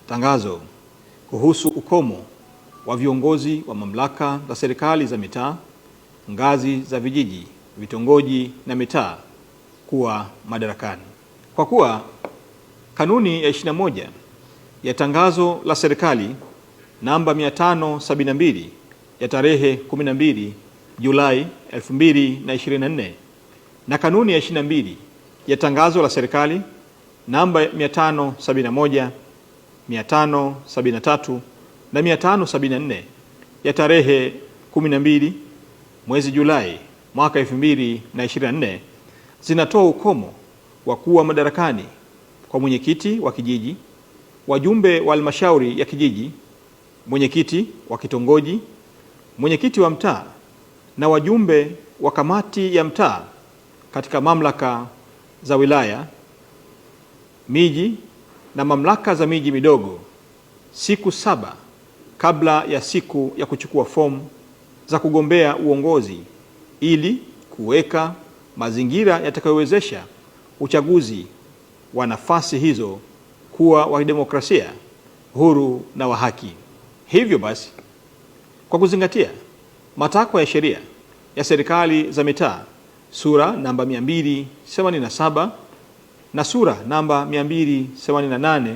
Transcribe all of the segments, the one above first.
Tangazo kuhusu ukomo wa viongozi wa mamlaka za serikali za mitaa, ngazi za vijiji, vitongoji na mitaa kuwa madarakani. Kwa kuwa kanuni ya 21 ya tangazo la serikali namba 572 ya tarehe 12 Julai 2024 na kanuni ya 22 ya tangazo la serikali namba 571, 573 na 574 ya tarehe 12 mwezi Julai mwaka 2024 zinatoa ukomo wa kuwa madarakani kwa mwenyekiti wa kijiji, wajumbe wa halmashauri ya kijiji, mwenyekiti wa kitongoji, mwenyekiti wa mtaa na wajumbe wa kamati ya mtaa katika mamlaka za wilaya, miji na mamlaka za miji midogo siku 7 kabla ya siku ya kuchukua fomu za kugombea uongozi ili kuweka mazingira yatakayowezesha uchaguzi wa nafasi hizo kuwa wa demokrasia, huru na wa haki. Hivyo basi, kwa kuzingatia matakwa ya sheria ya serikali za mitaa sura namba 287 na sura namba 288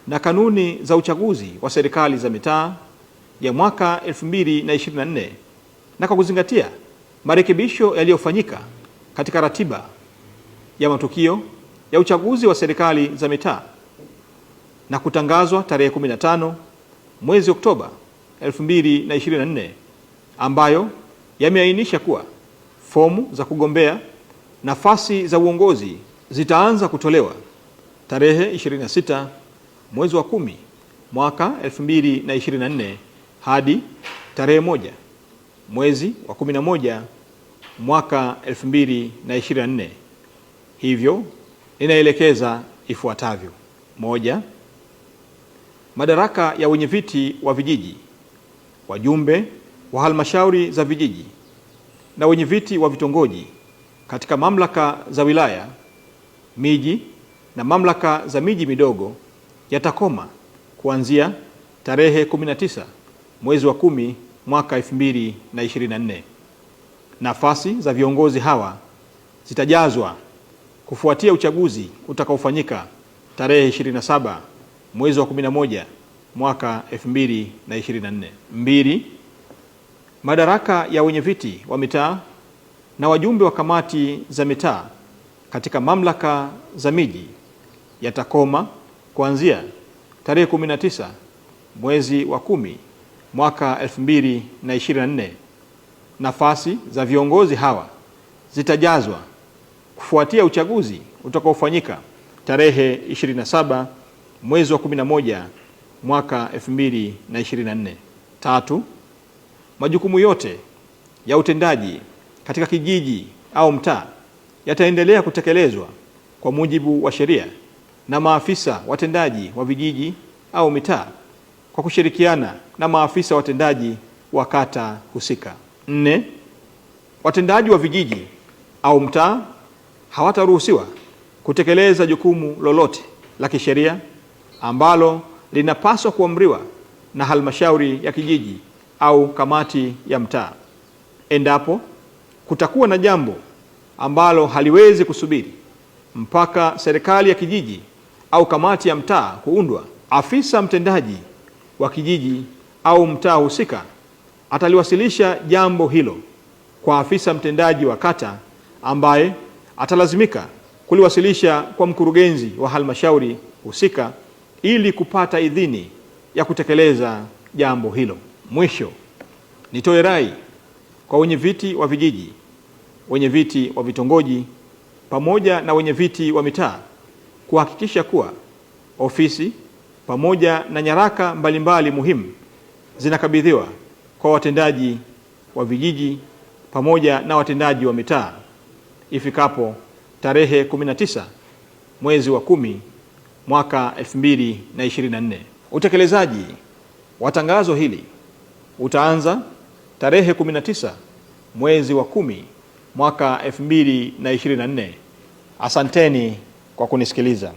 na kanuni za uchaguzi wa serikali za mitaa ya mwaka 2024 na kwa kuzingatia marekebisho yaliyofanyika katika ratiba ya matukio ya uchaguzi wa serikali za mitaa na kutangazwa tarehe 15 mwezi Oktoba 2024 ambayo yameainisha kuwa fomu za kugombea nafasi za uongozi zitaanza kutolewa tarehe 26 mwezi wa 10 mwaka 2024 hadi tarehe 1 mwezi wa 11 mwaka 2024. Hivyo inaelekeza ifuatavyo: 1. Madaraka ya wenyeviti wa vijiji, wajumbe wa halmashauri za vijiji na wenyeviti wa vitongoji katika mamlaka za wilaya, miji na mamlaka za miji midogo yatakoma kuanzia tarehe 19 mwezi wa 10 mwaka 2024. Nafasi za viongozi hawa zitajazwa kufuatia uchaguzi utakaofanyika tarehe 27 mwezi wa 11 mwaka 2024. 2. Madaraka ya wenyeviti wa mitaa na wajumbe wa kamati za mitaa katika mamlaka za miji yatakoma kuanzia tarehe 19 mwezi wa 10 mwaka 2024. Nafasi za viongozi hawa zitajazwa kufuatia uchaguzi utakaofanyika tarehe 27 mwezi wa 11 mwaka 2024. 3. Majukumu yote ya utendaji katika kijiji au mtaa yataendelea kutekelezwa kwa mujibu wa sheria na maafisa watendaji wa vijiji au mitaa kwa kushirikiana na maafisa watendaji wa kata husika. 4. Watendaji wa vijiji au mtaa hawataruhusiwa kutekeleza jukumu lolote la kisheria ambalo linapaswa kuamriwa na halmashauri ya kijiji au kamati ya mtaa. Endapo kutakuwa na jambo ambalo haliwezi kusubiri mpaka serikali ya kijiji au kamati ya mtaa kuundwa, afisa mtendaji wa kijiji au mtaa husika ataliwasilisha jambo hilo kwa afisa mtendaji wa kata ambaye atalazimika kuliwasilisha kwa mkurugenzi wa halmashauri husika ili kupata idhini ya kutekeleza jambo hilo. Mwisho, nitoe rai kwa wenyeviti wa vijiji, wenyeviti wa vitongoji pamoja na wenyeviti wa mitaa kuhakikisha kuwa ofisi pamoja na nyaraka mbalimbali muhimu zinakabidhiwa kwa watendaji wa vijiji pamoja na watendaji wa mitaa ifikapo tarehe 19 mwezi wa 10 mwaka 2024. Utekelezaji wa tangazo hili utaanza tarehe 19 mwezi wa 10 mwaka 2024. Asanteni kwa kunisikiliza.